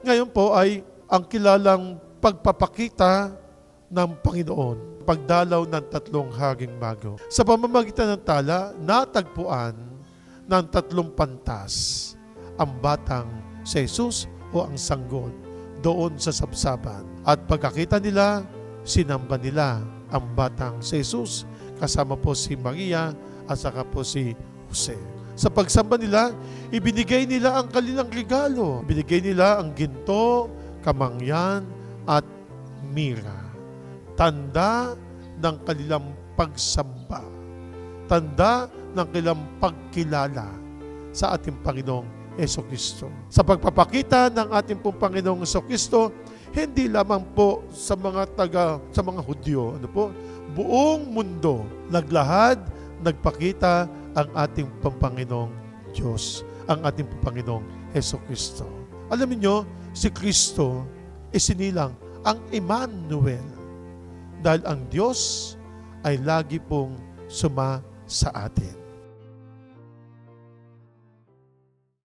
Ngayon po ay ang kilalang pagpapakita ng Panginoon, pagdalaw ng 3 haging mago. Sa pamamagitan ng tala, natagpuan ng 3 pantas ang batang si Jesus o ang sanggol doon sa sabsaban. At pagkakita nila, sinamba nila ang batang si Jesus, kasama po si Maria at saka po si Jose. Sa pagsamba nila, ibinigay nila ang kanilang regalo. Ibinigay nila ang ginto, kamangyan, at mira. Tanda ng kanilang pagsamba. Tanda ng kanilang pagkilala sa ating Panginoong Jesucristo. Sa pagpapakita ng ating pong Panginoong Jesucristo, hindi lamang po sa mga Hudyo, buong mundo, naglahad, nagpakita ang ating Panginoong Diyos, ang ating Panginoong Jesucristo. Alam niyo, si Kristo isinilang ang Emmanuel dahil ang Diyos ay lagi pong suma sa atin.